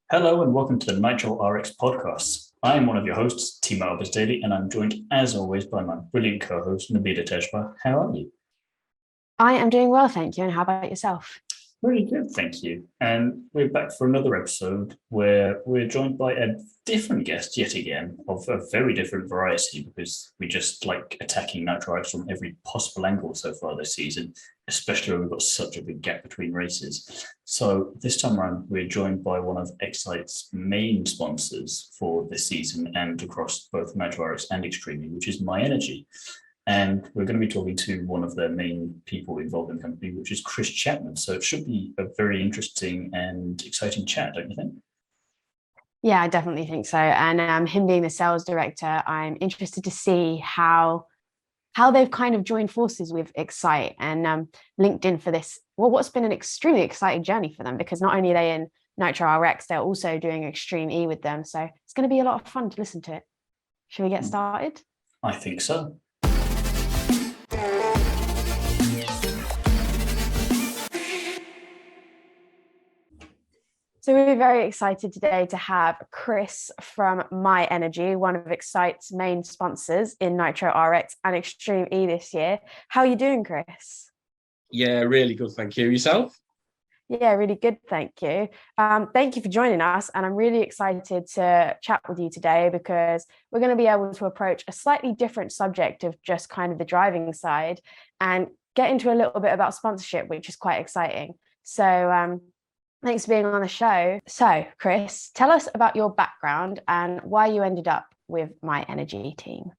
Hello and welcome to the Nitro RX podcast. I am one of your hosts, Thiemo, and I'm joined as always by my brilliant co-host, Nabila. How are you? I am doing well, thank you. And how about yourself? Very good, thank you. And we're back for another episode where we're joined by a different guest yet again of a very different variety because we just like attacking Nitro RX from every possible angle so far this season, especially when we've got such a big gap between races. So this time around, we're joined by one of Xite's main sponsors for this season and across both Nitro RX and Extreme, which is Myenergi. And we're going to be talking to one of the main people involved in the company, which is Chris Chapman. So it should be a very interesting and exciting chat, don't you think? Yeah, I definitely think so. And him being the sales director, I'm interested to see how they've kind of joined forces with Xite and linked in for this. Well, what's been an extremely exciting journey for them, because not only are they in Nitro RX, they're also doing Extreme E with them. So it's going to be a lot of fun to listen to it. Should we get started? I think so. So we're very excited today to have Chris from Myenergi, one of Xite's main sponsors in Nitro RX and Extreme E this year. How are you doing, Chris? Yeah, really good. Thank you. Yourself? Yeah, really good. Thank you. Thank you for joining us. And I'm really excited to chat with you today because we're going to be able to approach a slightly different subject of just kind of the driving side and get into a little bit about sponsorship, which is quite exciting. So thanks for being on the show. So, Chris, tell us about your background and why you ended up with Myenergi team.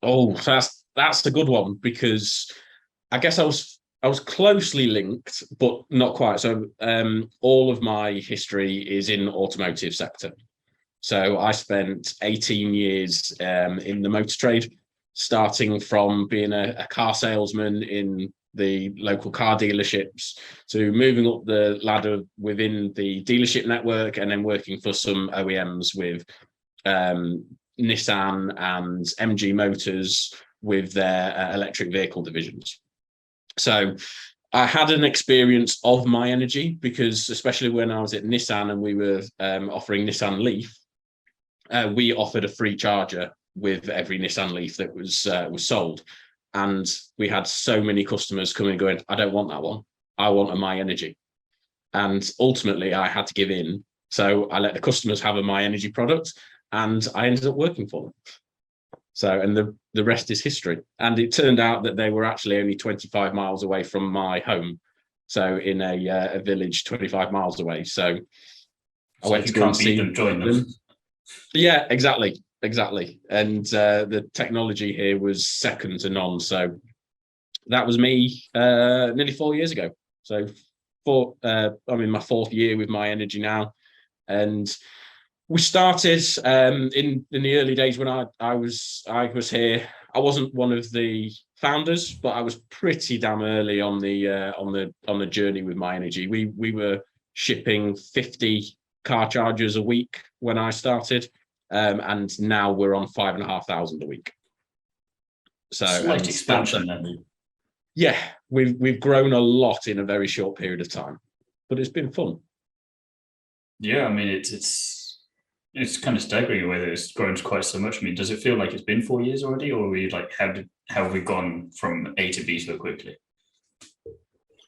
Oh, that's a good one because I guess I was closely linked, but not quite. So all of my history is in automotive sector. So I spent 18 years in the motor trade, starting from being a car salesman in the local car dealerships to moving up the ladder within the dealership network and then working for some OEMs with Nissan and MG Motors with their electric vehicle divisions. So I had an experience of Myenergi because especially when I was at Nissan and we were offering Nissan Leaf, we offered a free charger with every Nissan Leaf that was sold. And we had so many customers coming and going, I don't want that one. I want a Myenergi. And ultimately, I had to give in. So I let the customers have a Myenergi product and I ended up working for them. So, and the rest is history. And it turned out that they were actually only 25 miles away from my home. So in a village 25 miles away. So I went to go and see them, join them. Yeah, exactly. And the technology here was second to none. So that was me nearly 4 years ago. So I'm in my fourth year with Myenergi now. And we started in the early days when I was here. I wasn't one of the founders, but I was pretty damn early on the journey with Myenergi. We were shipping 50 car chargers a week when I started. And now we're on 5,500 a week. So slight expansion then. Yeah, we've grown a lot in a very short period of time, but it's been fun. Yeah, I mean it's kind of staggering the way that it's grown quite so much. I mean, does it feel like it's been 4 years already, or are we like how have we gone from A to B so quickly?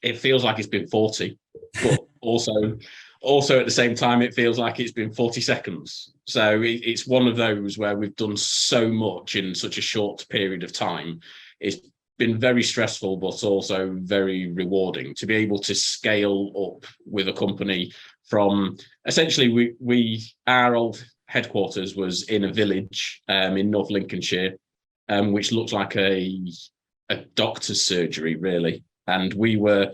It feels like it's been 40, but also at the same time, it feels like it's been 40 seconds. So it's one of those where we've done so much in such a short period of time. It's been very stressful, but also very rewarding to be able to scale up with a company from essentially our old headquarters was in a village in North Lincolnshire, which looked like a doctor's surgery, really. And we were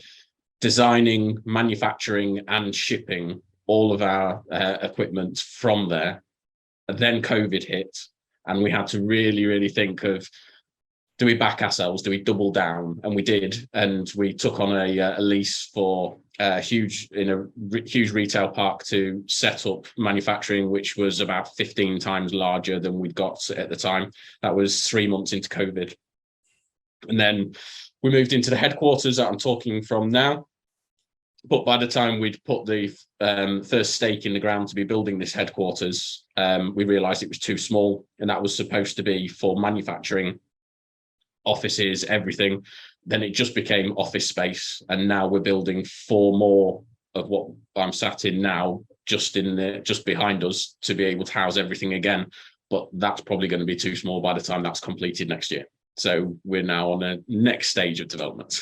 designing, manufacturing and shipping all of our equipment from there. And then COVID hit and we had to really, really think of, do we back ourselves? Do we double down? And we did. And we took on a lease for a huge retail park to set up manufacturing, which was about 15 times larger than we'd got at the time. That was 3 months into COVID. And then we moved into the headquarters that I'm talking from now. But by the time we'd put the first stake in the ground to be building this headquarters, we realised it was too small, and that was supposed to be for manufacturing, offices, everything. Then it just became office space, and now we're building 4 more of what I'm sat in now, just behind us, to be able to house everything again. But that's probably going to be too small by the time that's completed next year. So we're now on a next stage of development.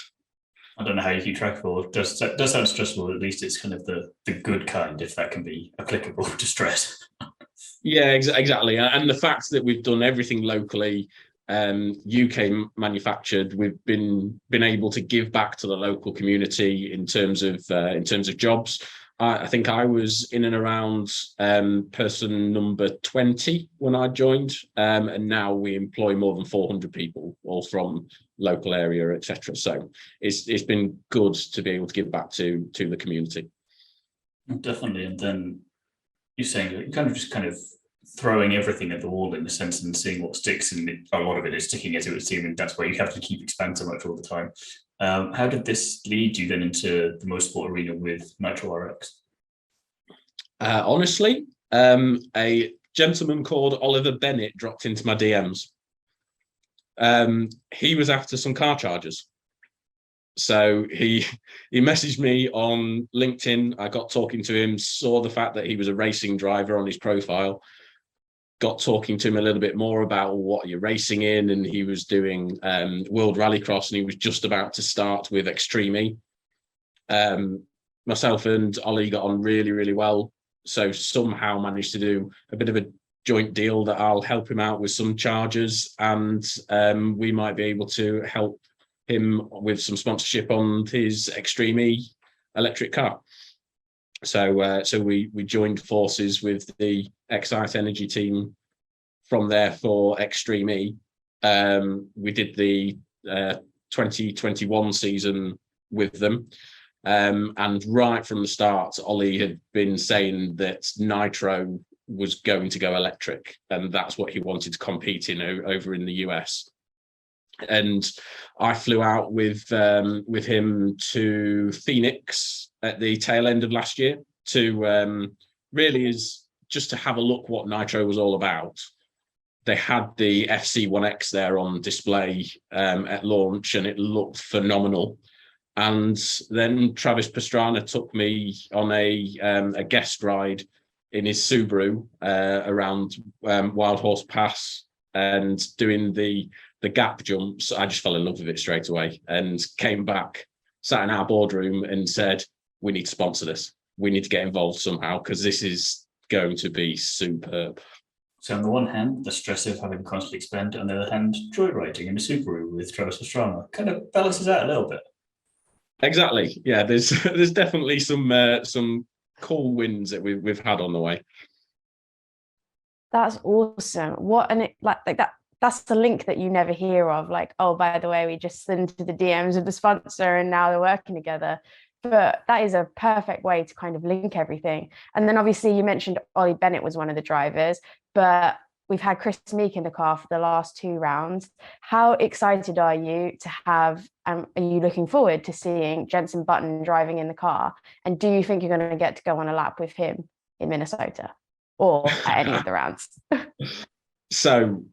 I don't know how you keep track of all. It does sound stressful. At least it's kind of the good kind, if that can be applicable to stress. Yeah, exactly. And the fact that we've done everything locally, UK manufactured, we've been able to give back to the local community in terms of jobs. I think I was in and around person number 20 when I joined, and now we employ more than 400 people, all from local area, etc. So it's been good to be able to give back to the community. Definitely. And then you're saying that you're kind of throwing everything at the wall in a sense and seeing what sticks, and a lot of it is sticking, as it would seem, and that's why you have to keep expanding so much all the time. How did this lead you then into the motorsport arena with Nitro RX? Honestly, a gentleman called Oliver Bennett dropped into my DMs. He was after some car chargers. So he messaged me on LinkedIn. I got talking to him, saw the fact that he was a racing driver on his profile, got talking to him a little bit more about what you're racing in, and he was doing World Rallycross, and he was just about to start with Extreme E. Myself and Ollie got on really, really well, so somehow managed to do a bit of a joint deal that I'll help him out with some chargers, and we might be able to help him with some sponsorship on his Extreme E electric car. So we joined forces with the Xite energy team from there for Extreme E. We did the 2021 season with them. And right from the start, Ollie had been saying that Nitro was going to go electric, and that's what he wanted to compete in over in the US. And I flew out with him to Phoenix at the tail end of last year to really is just to have a look what Nitro was all about. They had the FC1X there on display at launch, and it looked phenomenal. And then Travis Pastrana took me on a guest ride in his Subaru around Wild Horse Pass, and doing the gap jumps. I just fell in love with it straight away, and came back, sat in our boardroom and said, we need to sponsor this. We need to get involved somehow, because this is going to be superb. So on the one hand, the stress of having to constantly expand, on the other hand, joyriding in a Subaru with Travis Pastrana kind of balances out a little bit. Exactly. Yeah, there's definitely some cool wins that we've had on the way. That's awesome. What, and it like that. That's the link that you never hear of. Like, oh, by the way, we just slid into the DMs of the sponsor and now they're working together. But that is a perfect way to kind of link everything. And then obviously you mentioned Ollie Bennett was one of the drivers, but we've had Chris Meek in the car for the last 2 rounds. How excited are you to have, are you looking forward to seeing Jensen Button driving in the car? And do you think you're going to get to go on a lap with him in Minnesota or at any of the rounds? So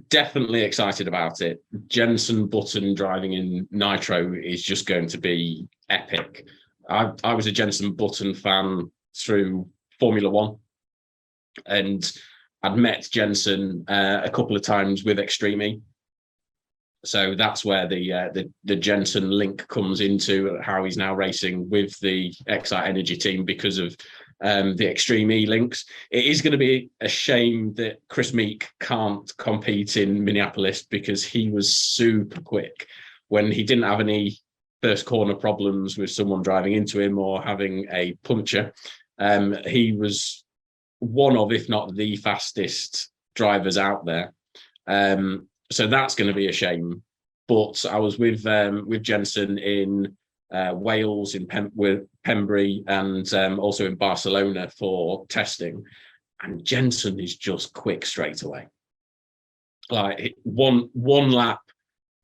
definitely excited about it. Jensen Button driving in Nitro is just going to be epic. I was a Jensen Button fan through Formula One, and I'd met Jensen a couple of times with Extreme E. So that's where the Jensen link comes into how he's now racing with the Xite Energy team because of the Extreme E links. It is going to be a shame that Chris Meek can't compete in Minneapolis, because he was super quick when he didn't have any first corner problems with someone driving into him or having a puncture. He was one of, if not the fastest drivers out there. So that's going to be a shame. But I was with Jensen in Wales, in Pembrey, and also in Barcelona for testing. And Jensen is just quick straight away. Like one lap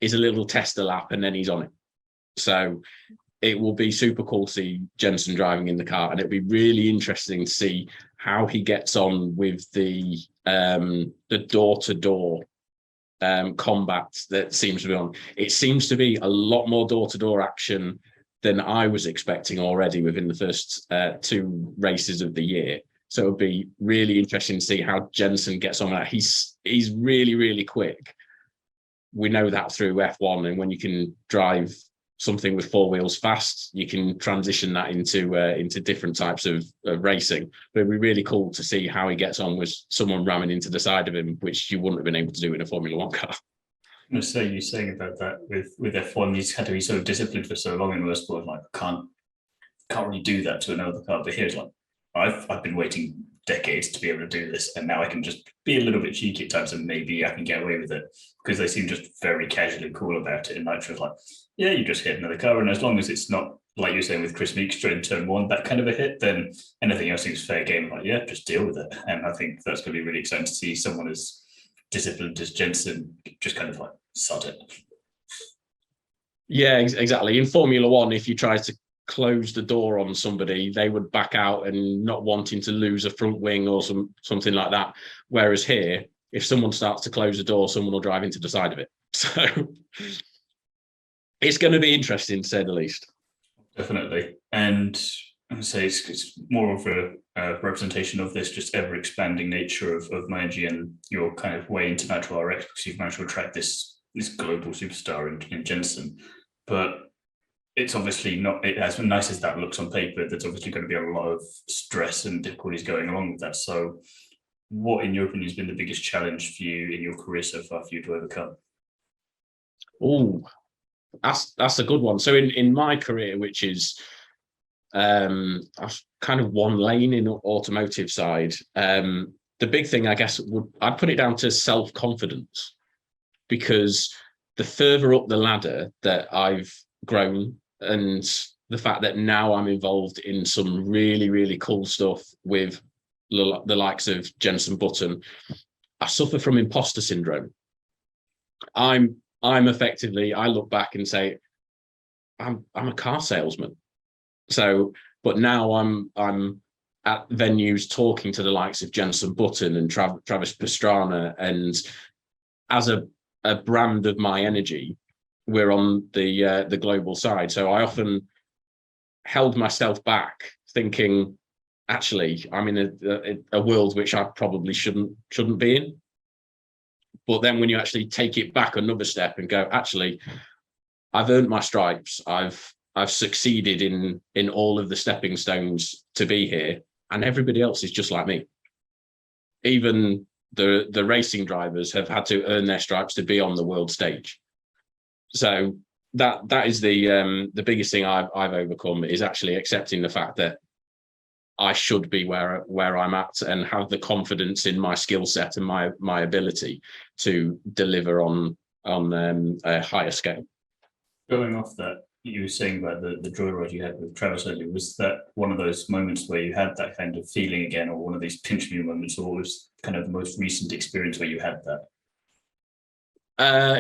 is a little tester lap, and then he's on it. So it will be super cool to see Jensen driving in the car, and it'll be really interesting to see how he gets on with the door-to-door combat that seems to be on. It seems to be a lot more door-to-door action than I was expecting already within the first 2 races of the year. So it'll be really interesting to see how Jensen gets on with that. He's really, really quick. We know that through F1, and when you can drive something with 4 wheels fast, you can transition that into different types of racing. But it'd be really cool to see how he gets on with someone ramming into the side of him, which you wouldn't have been able to do in a Formula One car. I'm going to say, you're saying about that with F1, he's had to be so disciplined for so long in motorsport. Like, can't really do that to another car. But here's like, I've been waiting decades to be able to do this, and now I can just be a little bit cheeky at times, and maybe I can get away with it, because they seem just very casually cool about it. And Nitro's like, yeah, you just hit another car, and as long as it's not like you're saying with Chris Meekstra in turn 1, that kind of a hit, then anything else seems fair game. Like, yeah, just deal with it. And I think that's going to be really exciting to see someone as disciplined as Jensen just kind of like sod it. Yeah, exactly. In Formula One, if you try to close the door on somebody, they would back out and not wanting to lose a front wing or something like that. Whereas here, if someone starts to close the door, someone will drive into the side of it. So it's going to be interesting, to say the least. Definitely. And I would say it's more of a representation of this just ever expanding nature of Myenergi and your kind of way into Nitro RX, because you've managed to attract this global superstar in Jensen. But it's obviously not, as nice as that looks on paper, there's obviously going to be a lot of stress and difficulties going along with that. So what, in your opinion, has been the biggest challenge for you in your career so far for you to overcome? Oh, that's a good one. So in my career, which is kind of one lane in automotive side, the big thing, I guess, I'd put it down to self-confidence, because the further up the ladder that I've grown, and the fact that now I'm involved in some really, really cool stuff with the likes of Jensen Button, I suffer from imposter syndrome. I'm effectively, I look back and say, I'm a car salesman. So, but now I'm at venues talking to the likes of Jensen Button and Travis Pastrana, and as a brand of Myenergi, we're on the global side. So I often held myself back, thinking, actually, I'm in a world which I probably shouldn't be in. But then when you actually take it back another step and go, actually, I've earned my stripes. I've succeeded in all of the stepping stones to be here, and everybody else is just like me. Even the racing drivers have had to earn their stripes to be on the world stage. So that is the biggest thing I've overcome, is actually accepting the fact that I should be where I'm at, and have the confidence in my skill set and my ability to deliver on a higher scale. Going off that, you were saying about the joyride you had with Travis earlier. Was that one of those moments where you had that kind of feeling again, or one of these pinch me moments, or was kind of the most recent experience where you had that?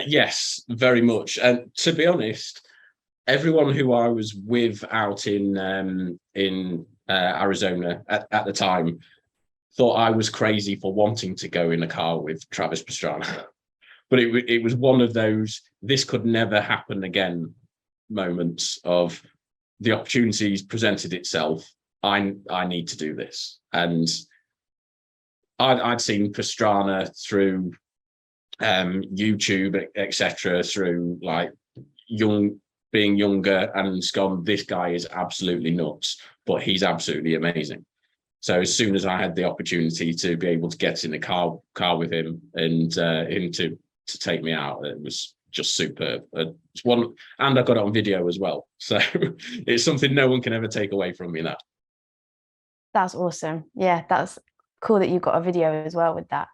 Yes, very much. And to be honest, everyone who I was with out in Arizona at the time thought I was crazy for wanting to go in a car with Travis Pastrana. But it was one of those, this could never happen again moments of, the opportunities presented itself. I need to do this. And I'd seen Pastrana through YouTube, etc., through like being younger, and gone, this guy is absolutely nuts, but he's absolutely amazing. So as soon as I had the opportunity to be able to get in the car with him, and him to take me out, it was just superb. It's one, and I got it on video as well. So it's something no one can ever take away from me now. That's awesome. Yeah, that's cool that you got a video as well with that.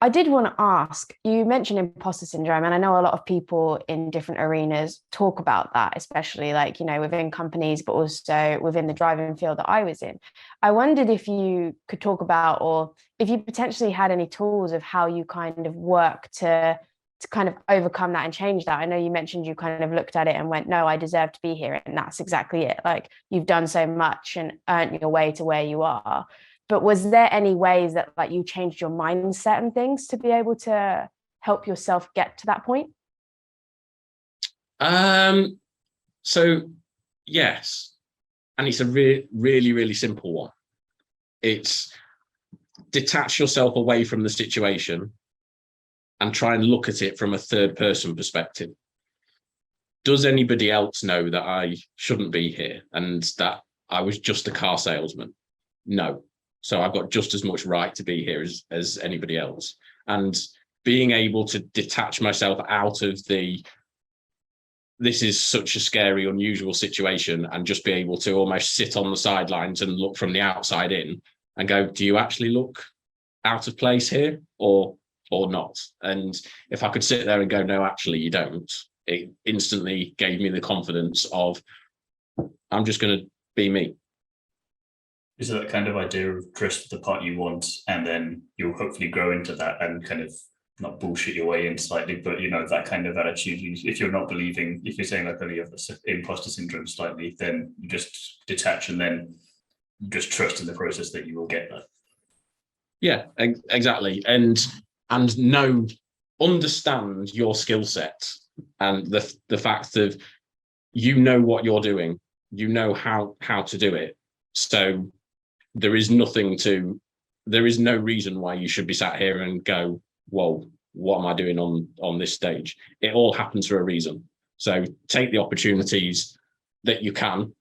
I did want to ask, you mentioned imposter syndrome, and I know a lot of people in different arenas talk about that, especially like, you know, within companies, but also within the driving field that I was in. I wondered if you could talk about, or if you potentially had any tools of how you kind of work to to kind of overcome that and change that? I know you mentioned you kind of looked at it and went, no, I deserve to be here, and that's exactly it. Like, you've done so much and earned your way to where you are. But was there any ways that like you changed your mindset and things to be able to help yourself get to that point? So yes, and it's a really simple one. It's detach yourself away from the situation and try and look at it from a third person perspective. Does anybody else know that I shouldn't be here and that I was just a car salesman? No. So I've got just as much right to be here as anybody else. And being able to detach myself out of this is such a scary, unusual situation, and just be able to almost sit on the sidelines and look from the outside in and go, do you actually look out of place here or not? And if I could sit there and go, no, actually you don't, it instantly gave me the confidence of, I'm just going to be me. Is that kind of idea of dress the part you want, and then you'll hopefully grow into that and kind of not bullshit your way in slightly, but that kind of attitude. If you're not believing, if you're saying like, oh, you have the imposter syndrome slightly, then you just detach and then just trust in the process that you will get that. Yeah, exactly. And understand your skill set and the fact that what you're doing, how to do it. So there is no reason why you should be sat here and go, whoa, what am I doing on this stage? It all happens for a reason. So take the opportunities that you can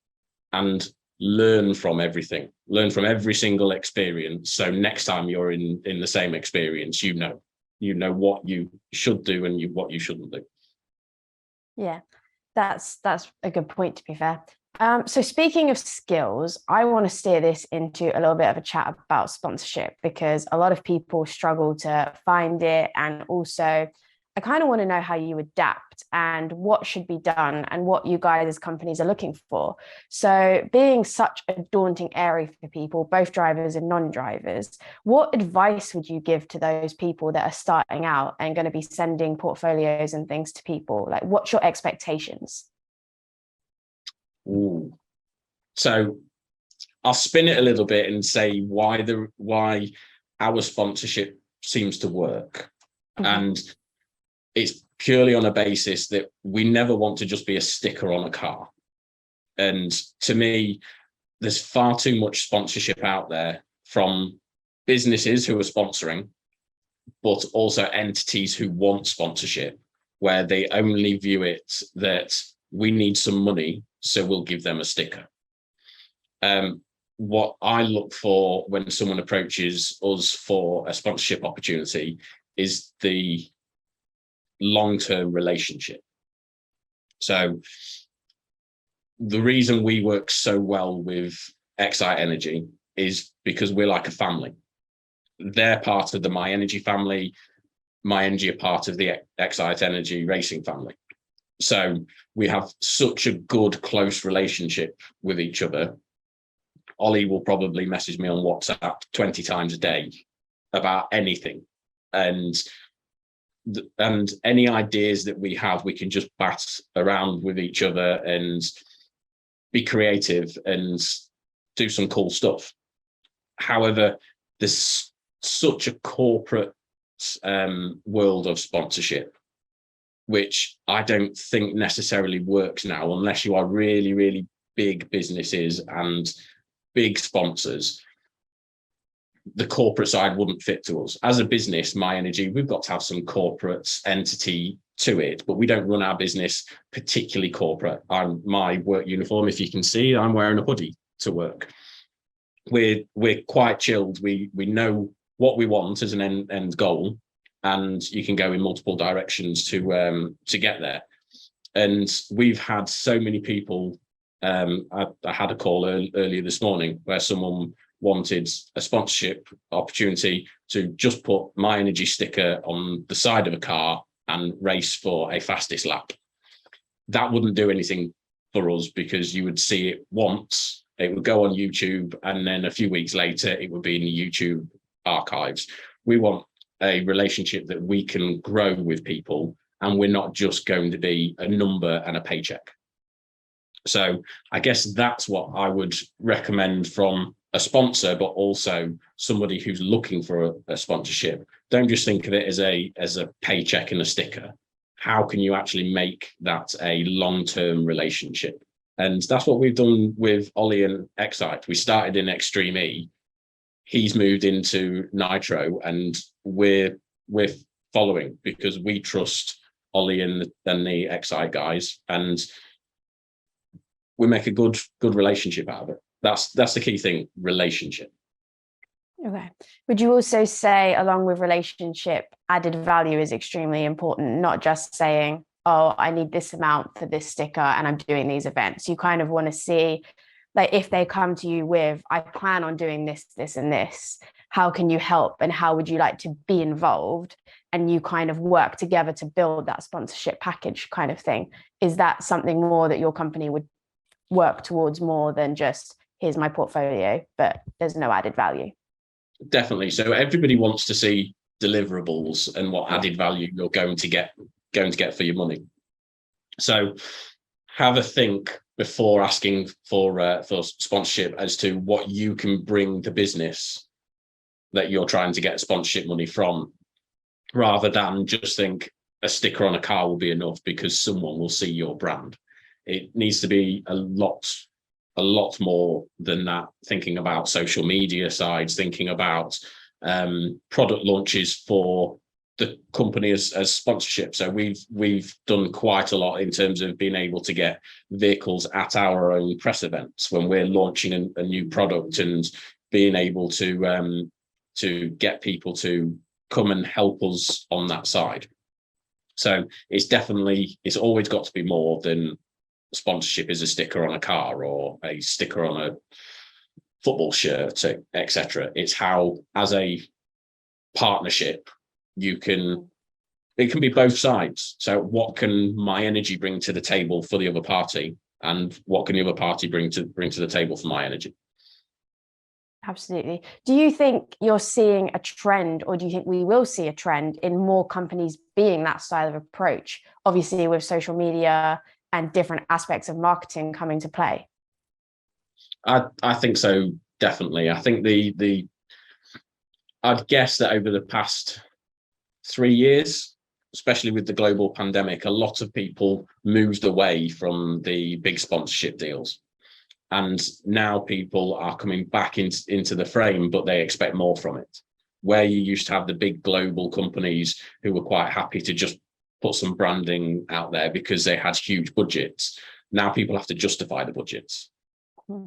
and learn from everything. Learn from every single experience. So next time you're in the same experience, you know what you should do and what you shouldn't do. Yeah, that's a good point, to be fair. So speaking of skills, I want to steer this into a little bit of a chat about sponsorship, because a lot of people struggle to find it. And also, I kind of want to know how you adapt and what should be done and what you guys as companies are looking for. So being such a daunting area for people, both drivers and non-drivers, what advice would you give to those people that are starting out and going to be sending portfolios and things to people? Like, what's your expectations? Ooh. So I'll spin it a little bit and say why our sponsorship seems to work. Mm-hmm. And it's purely on a basis that we never want to just be a sticker on a car. And to me, there's far too much sponsorship out there from businesses who are sponsoring, but also entities who want sponsorship, where they only view it that we need some money, so we'll give them a sticker. What I look for when someone approaches us for a sponsorship opportunity is the long-term relationship. So the reason we work so well with Xite Energy is because we're like a family. They're part of the Myenergi family. Myenergi are part of the Xite Energy racing family. So we have such a good, close relationship with each other. Ollie will probably message me on WhatsApp 20 times a day about anything. And any ideas that we have, we can just bat around with each other and be creative and do some cool stuff. However, there's such a corporate world of sponsorship, which I don't think necessarily works now unless you are really, really big businesses and big sponsors. The corporate side wouldn't fit to us. As a business, Myenergi, we've got to have some corporate entity to it, but we don't run our business particularly corporate. My work uniform, if you can see, I'm wearing a hoodie to work. We're quite chilled. We know what we want as an end goal, and you can go in multiple directions to get there. And we've had so many people. I had a call earlier this morning where someone wanted a sponsorship opportunity to just put Myenergi sticker on the side of a car and race for a fastest lap. That wouldn't do anything for us because you would see it once, it would go on YouTube, and then a few weeks later it would be in the YouTube archives. We want a relationship that we can grow with people, and we're not just going to be a number and a paycheck. So I guess that's what I would recommend from a sponsor, but also somebody who's looking for a sponsorship. Don't just think of it as a paycheck and a sticker. How can you actually make that a long-term relationship? And that's what we've done with Ollie and Xite. We started in Extreme E. He's moved into Nitro, and we're following because we trust Ollie and the Xite guys, and we make a good relationship out of it. That's the key thing, relationship. Okay. Would you also say, along with relationship, added value is extremely important, not just saying, oh, I need this amount for this sticker and I'm doing these events. You kind of want to see, like, if they come to you with, I plan on doing this, this, and this, how can you help and how would you like to be involved? And you kind of work together to build that sponsorship package kind of thing. Is that something more that your company would work towards more than just, here's my portfolio, but there's no added value? Definitely. So everybody wants to see deliverables and what added value you're going to get for your money. So have a think before asking for sponsorship as to what you can bring the business that you're trying to get sponsorship money from, rather than just think a sticker on a car will be enough because someone will see your brand. It needs to be a lot more than that, thinking about social media sides, thinking about product launches for the company as sponsorship. So we've done quite a lot in terms of being able to get vehicles at our own press events when we're launching a new product, and being able to get people to come and help us on that side. So it's always got to be more than sponsorship is a sticker on a car or a sticker on a football shirt, etc. It's how, as a partnership, it can be both sides. So what can Myenergi bring to the table for the other party, and what can the other party bring to the table for Myenergi? Absolutely. Do you think you're seeing a trend, or do you think we will see a trend in more companies being that style of approach, obviously with social media and different aspects of marketing coming to play? I think so, definitely. I think I'd guess that over the past 3 years, especially with the global pandemic, a lot of people moved away from the big sponsorship deals. And now people are coming back into the frame, but they expect more from it. Where you used to have the big global companies who were quite happy to just put some branding out there because they had huge budgets, now people have to justify the budgets.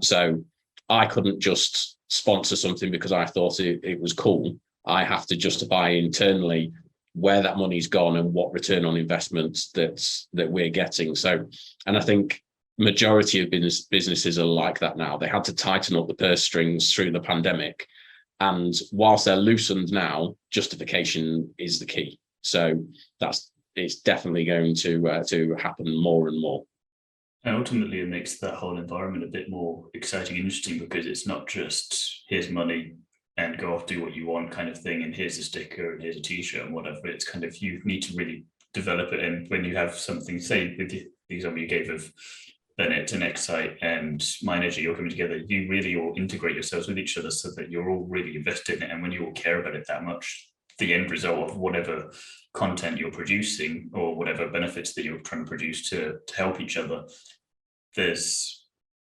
So I couldn't just sponsor something because I thought it was cool. I have to justify internally where that money's gone and what return on investments that we're getting. So, and I think majority of businesses are like that now. They had to tighten up the purse strings through the pandemic, and whilst they're loosened now, justification is the key. So it's definitely going to happen more and more. And ultimately, it makes that whole environment a bit more exciting and interesting, because it's not just here's money and go off, do what you want kind of thing, and here's a sticker and here's a t-shirt and whatever. It's kind of, you need to really develop it. And when you have something, say with the example you gave of Bennett and Xite and Myenergi, you're coming together, you really all integrate yourselves with each other so that you're all really invested in it. And when you all care about it that much, the end result of whatever content you're producing or whatever benefits that you're trying to produce to help each other, there's,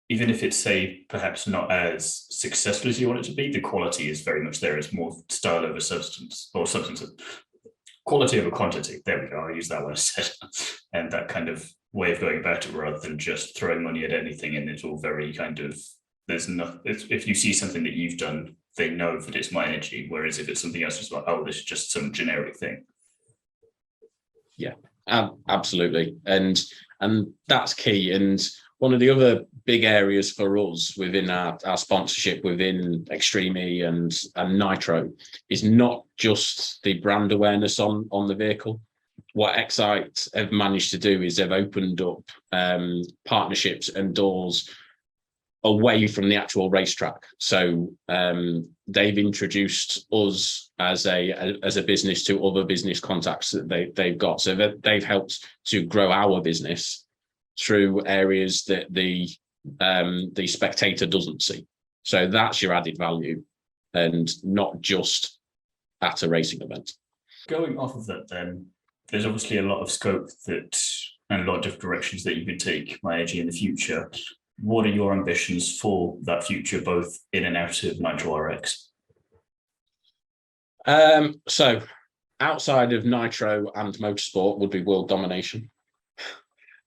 even if it's, say, perhaps not as successful as you want it to be, the quality is very much there. It's more style over substance, or substance, quality over quantity. There we go. I'll use that one instead. And that kind of way of going about it, rather than just throwing money at anything. And it's all very kind of, there's no, if you see something that you've done, they know that it's Myenergi. Whereas if it's something else, it's like, oh, this is just some generic thing. Yeah, absolutely. And that's key. And one of the other big areas for us within our sponsorship within Extreme E and Nitro is not just the brand awareness on the vehicle. What Xite have managed to do is they've opened up partnerships and doors away from the actual racetrack. So they've introduced us as a business to other business contacts that they've got. So that they've helped to grow our business through areas that the spectator doesn't see. So that's your added value, and not just at a racing event. Going off of that, then, there's obviously a lot of scope that and a lot of different directions that you could take Myenergi in the future. What are your ambitions for that future, both in and out of Nitro RX? So outside of Nitro and Motorsport would be world domination.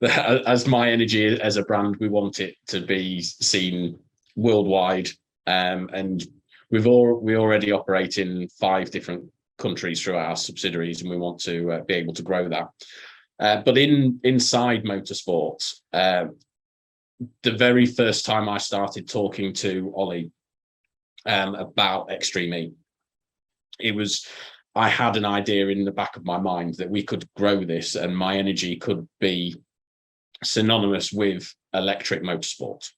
As Myenergi as a brand, we want it to be seen worldwide, and we already operate in 5 different countries through our subsidiaries, and we want to be able to grow that. But inside Motorsports, the very first time I started talking to Ollie about Extreme E, I had an idea in the back of my mind that we could grow this, and Myenergi could be synonymous with electric motorsport.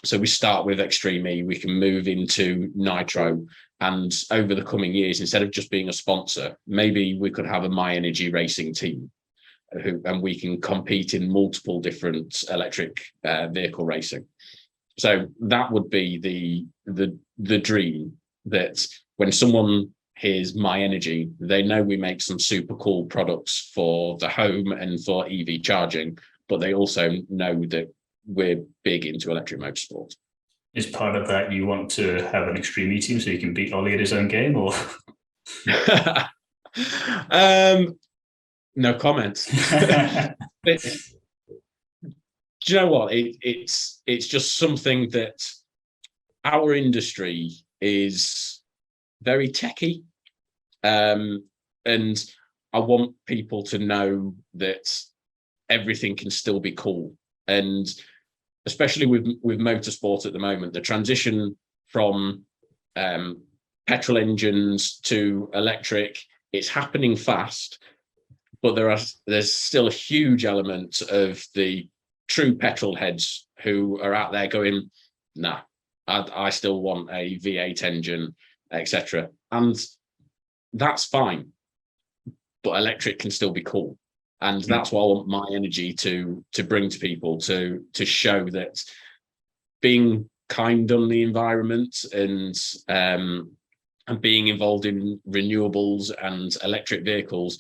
So we start with Extreme E, we can move into Nitro, and over the coming years, instead of just being a sponsor, maybe we could have a Myenergi racing team, and we can compete in multiple different electric vehicle racing. So that would be the dream, that when someone hears Myenergi, they know we make some super cool products for the home and for EV charging, but they also know that we're big into electric motorsport. Is part of that you want to have an Extreme E team so you can beat Ollie at his own game, or? No comments. Do you know what? It's just something that our industry is very techy, and I want people to know that everything can still be cool. And especially with motorsport at the moment, the transition from petrol engines to electric, it's happening fast, but there's still a huge element of the true petrol heads who are out there going, nah, I still want a V8 engine, etc. And that's fine, but electric can still be cool. And that's what I want Myenergi to bring to people, to show that being kind on the environment and being involved in renewables and electric vehicles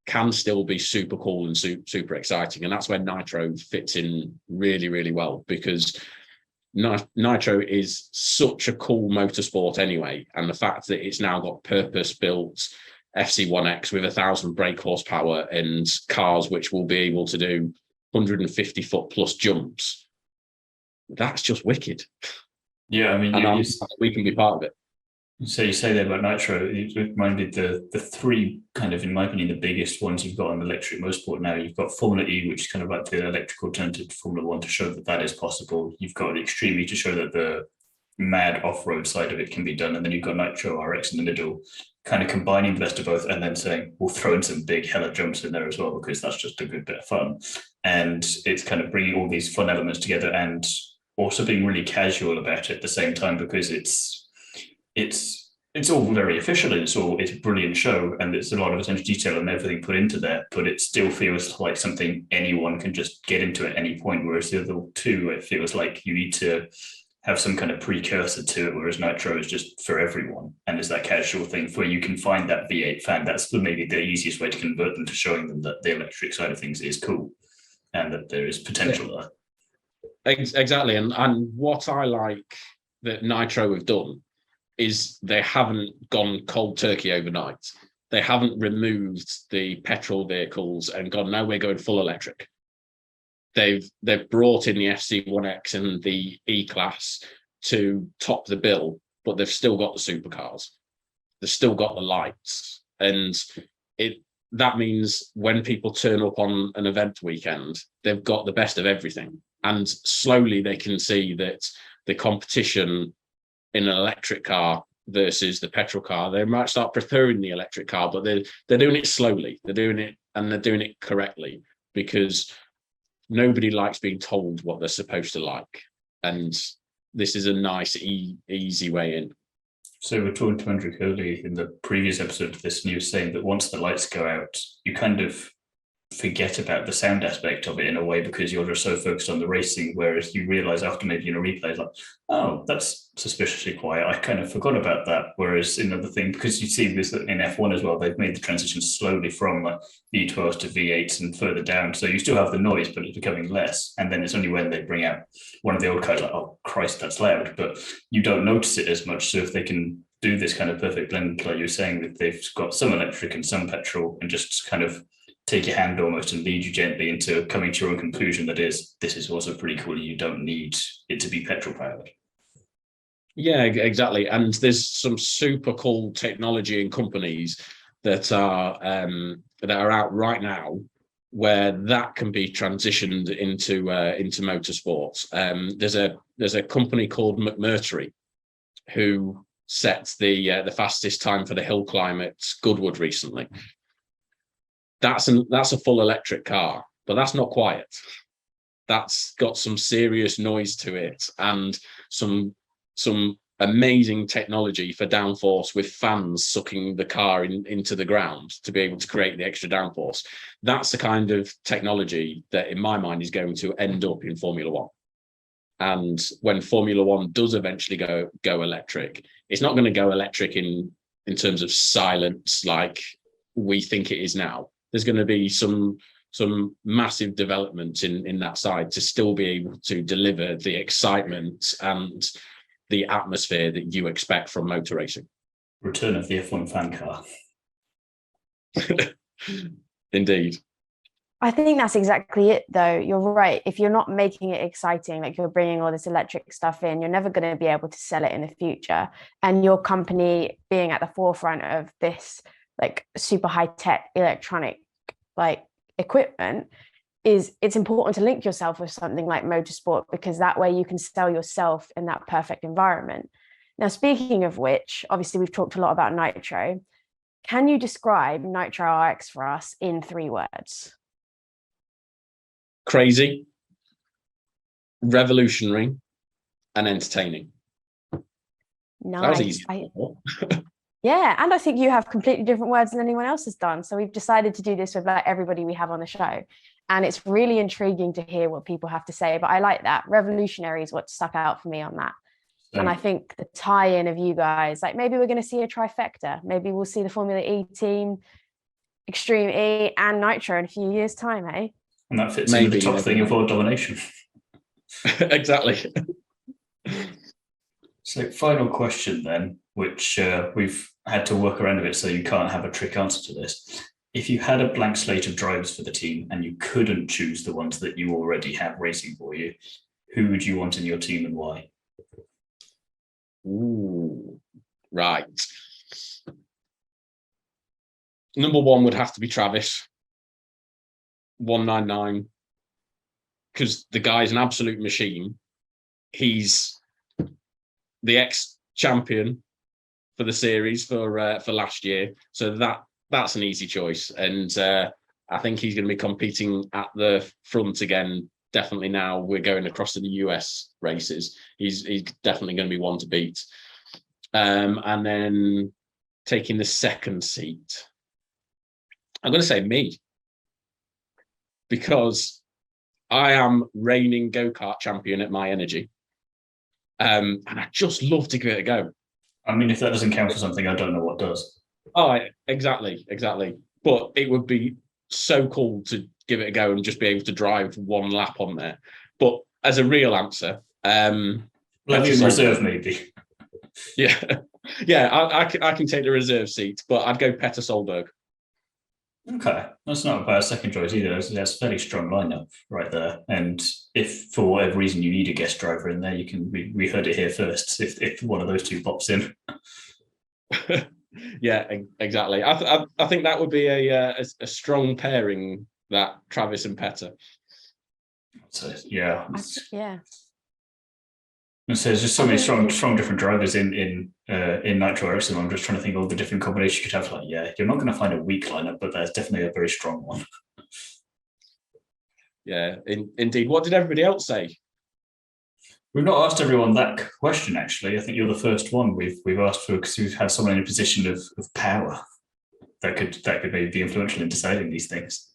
can still be super cool and super exciting. And that's where Nitro fits in really, really well, because Nitro is such a cool motorsport anyway. And the fact that it's now got purpose-built FC1X with 1,000 brake horsepower and cars which will be able to do 150 foot plus jumps, that's just wicked. Yeah, I mean, we can be part of it. So you say that about Nitro, it reminded the 3 kind of, in my opinion, the biggest ones you've got on electric motorsport now. You've got Formula E, which is kind of like the electric alternative to Formula 1 to show that is possible. You've got Extreme E to show that the mad off-road side of it can be done. And then you've got Nitro RX in the middle, kind of combining the best of both, and then saying, we'll throw in some big hella jumps in there as well, because that's just a good bit of fun. And it's kind of bringing all these fun elements together and also being really casual about it at the same time, because it's all very official and it's a brilliant show, and there's a lot of attention to detail and everything put into there, but it still feels like something anyone can just get into at any point, whereas the other 2, it feels like you need to have some kind of precursor to it, whereas Nitro is just for everyone and is that casual thing where you can find that V8 fan. That's maybe the easiest way to convert them to showing them that the electric side of things is cool and that there is potential there. Exactly. And what I like that Nitro have done is they haven't gone cold turkey overnight. They haven't removed the petrol vehicles and gone, no, we're going full electric. They've brought in the FC1X and the E-Class to top the bill, but they've still got the supercars. They've still got the lights. And that means when people turn up on an event weekend, they've got the best of everything. And slowly they can see that the competition in an electric car versus the petrol car, they might start preferring the electric car, but they're doing it slowly. They're doing it correctly, because nobody likes being told what they're supposed to like. and this is a nice, easy way in. So we're talking to Andrew earlier in the previous episode of this, and he was saying that once the lights go out, you kind of forget about the sound aspect of it in a way because you're just so focused on the racing, whereas you realize after maybe in a replay, it's like, oh, that's suspiciously quiet. I kind of forgot about that. Whereas in other thing, because you see this in F1 as well, they've made the transition slowly from like V12s to V8s and further down. So you still have the noise, but it's becoming less. And then it's only when they bring out one of the old cars like, oh, Christ, that's loud. But you don't notice it as much. So if they can do this kind of perfect blend, like you were saying, that they've got some electric and some petrol and just kind of take your hand almost and lead you gently into coming to your own conclusion that is, this is also pretty cool. You don't need it to be petrol powered. Yeah, exactly. And there's some super cool technology and companies that are out right now where that can be transitioned into motorsports. There's a company called McMurtry who set the fastest time for the hill climb at Goodwood recently. That's a full electric car, but that's not quiet. That's got some serious noise to it and some amazing technology for downforce with fans sucking the car into the ground to be able to create the extra downforce. That's the kind of technology that, in my mind, is going to end up in Formula One. And when Formula One does eventually go electric, it's not going to go electric in terms of silence like we think it is now. There's going to be some massive developments in that side to still be able to deliver the excitement and the atmosphere that you expect from motor racing. Return of the F1 fan car. Indeed. I think that's exactly it, though. You're right. If you're not making it exciting, like you're bringing all this electric stuff in, you're never going to be able to sell it in the future. And your company being at the forefront of this, like super high tech electronic, like equipment, it's important to link yourself with something like motorsport, because that way you can sell yourself in that perfect environment. Now, speaking of which, obviously we've talked a lot about Nitro. Can you describe Nitro RX for us in 3 words? Crazy, revolutionary, and entertaining. Nice. That was easy. Yeah, and I think you have completely different words than anyone else has done. So we've decided to do this with like everybody we have on the show. And it's really intriguing to hear what people have to say. But I like that. Revolutionary is what stuck out for me on that. And I think the tie-in of you guys, like maybe we're going to see a trifecta. Maybe we'll see the Formula E team, Extreme E, and Nitro in a few years' time, eh? And that fits into the top thing of all Domination. Exactly. So final question then, which we've had to work around a bit so you can't have a trick answer to this. If you had a blank slate of drivers for the team and you couldn't choose the ones that you already have racing for you, who would you want in your team and why? Ooh, right. Number 1 would have to be Travis. 199, because the guy's an absolute machine. He's the ex-champion for the series for last year, so that's an easy choice. And I think he's going to be competing at the front again. Definitely now we're going across to the US races. He's definitely going to be one to beat. And then taking the second seat, I'm going to say me, because I am reigning go-kart champion at Myenergi. And I just love to give it a go. I mean, if that doesn't count for something, I don't know what does. Oh, exactly. But it would be so cool to give it a go and just be able to drive one lap on there. But as a real answer, let you in reserve, maybe. Yeah, I can take the reserve seat, but I'd go Petter Solberg. Okay, that's not a bad second choice either. That's a fairly strong lineup right there. And if for whatever reason you need a guest driver in there, you can. We heard it here first. If one of those two pops in. Yeah, exactly. I think that would be a strong pairing, that Travis and Petter. So yeah, yeah. And so there's just so many strong different drivers in Nitro RX. I'm just trying to think of all the different combinations you could have. Like, yeah, you're not going to find a weak lineup, but there's definitely a very strong one. Yeah, indeed. What did everybody else say? We've not asked everyone that question, actually. I think you're the first one we've asked for, because we've had someone in a position of power that could maybe be influential in deciding these things.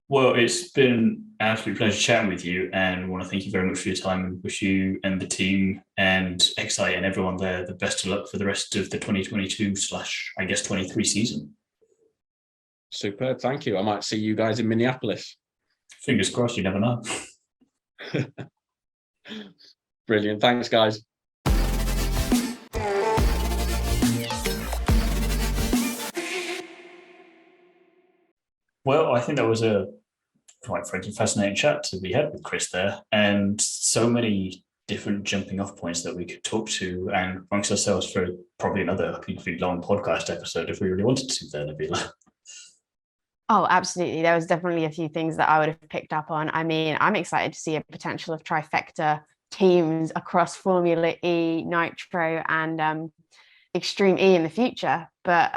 Well, it's been an absolute pleasure chatting with you, and I want to thank you very much for your time and wish you and the team and Xite and everyone there the best of luck for the rest of the 2022/23 season. Superb, thank you. I might see you guys in Minneapolis. Fingers crossed, you never know. Brilliant, thanks guys. Well, I think that was a quite frankly fascinating chat to be had with Chris there, and so many different jumping off points that we could talk to and amongst ourselves for probably another hugely long podcast episode if we really wanted to there, Nabila. Oh, absolutely. There was definitely a few things that I would have picked up on. I mean, I'm excited to see a potential of trifecta teams across Formula E, Nitro, and Extreme E in the future. But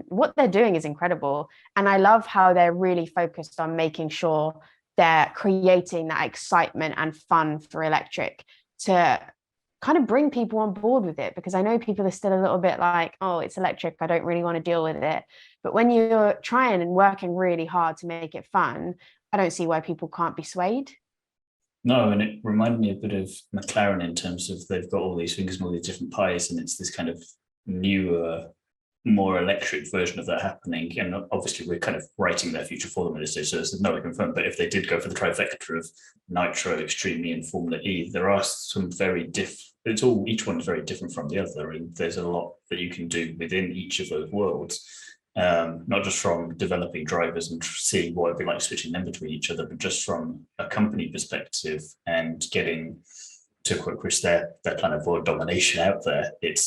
what they're doing is incredible. And I love how they're really focused on making sure they're creating that excitement and fun for electric to kind of bring people on board with it, because I know people are still a little bit like, oh, it's electric, I don't really want to deal with it. But when you're trying and working really hard to make it fun, I don't see why people can't be swayed. No, and it reminded me a bit of McLaren in terms of they've got all these fingers and all these different pies, and it's this kind of newer, more electric version of that happening. And obviously we're kind of writing their future for them at this stage, so there's no way to confirm. But if they did go for the trifecta of Nitro, Extreme E and Formula E, there are some very each one is very different from the other, and there's a lot that you can do within each of those worlds. Not just from developing drivers and seeing what it'd be like switching them between each other, but just from a company perspective and getting, to quote Chris, their plan of world domination out there. It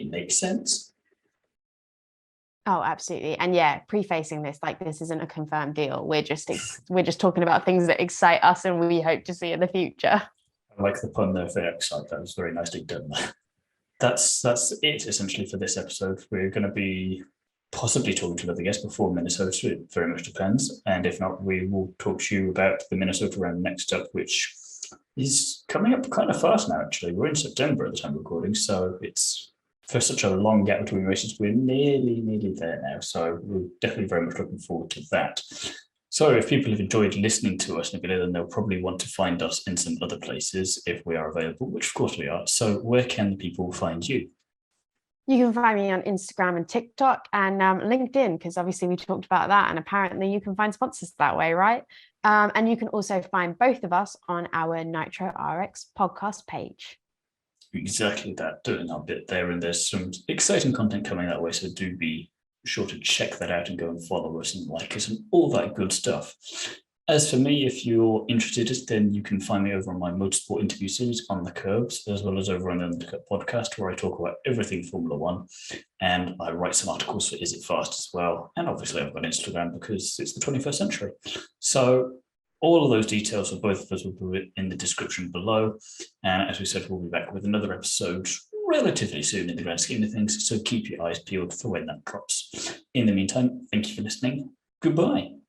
makes sense. Oh, absolutely. And yeah, prefacing this, like, this isn't a confirmed deal. We're just talking about things that excite us and we hope to see in the future. I like the pun there for Xite. That was very nicely done. That's it essentially for this episode. We're going to be possibly talking to another guest before Minnesota. It very much depends. And if not, we will talk to you about the Minnesota round next up, which is coming up kind of fast now, actually. We're in September at the time of recording, so it's for such a long gap between races, we're nearly there now. So we're definitely very much looking forward to that. So if people have enjoyed listening to us, Nabila, then they'll probably want to find us in some other places if we are available, which of course we are. So where can people find you? You can find me on Instagram and TikTok and LinkedIn, because obviously we talked about that, and apparently you can find sponsors that way, right? And you can also find both of us on our Nitro RX podcast page. Exactly that, doing our bit there, and there's some exciting content coming that way, so do be sure to check that out and go and follow us and like us and all that good stuff. As for me, if you're interested, then you can find me over on my motorsport interview series On the Curbs, as well as over on the Undercut podcast, where I talk about everything Formula One, and I write some articles for Is It Fast as well. And obviously I've got Instagram because it's the 21st century. So all of those details for both of us will be in the description below. And as we said, we'll be back with another episode relatively soon in the grand scheme of things. So keep your eyes peeled for when that drops. In the meantime, thank you for listening. Goodbye.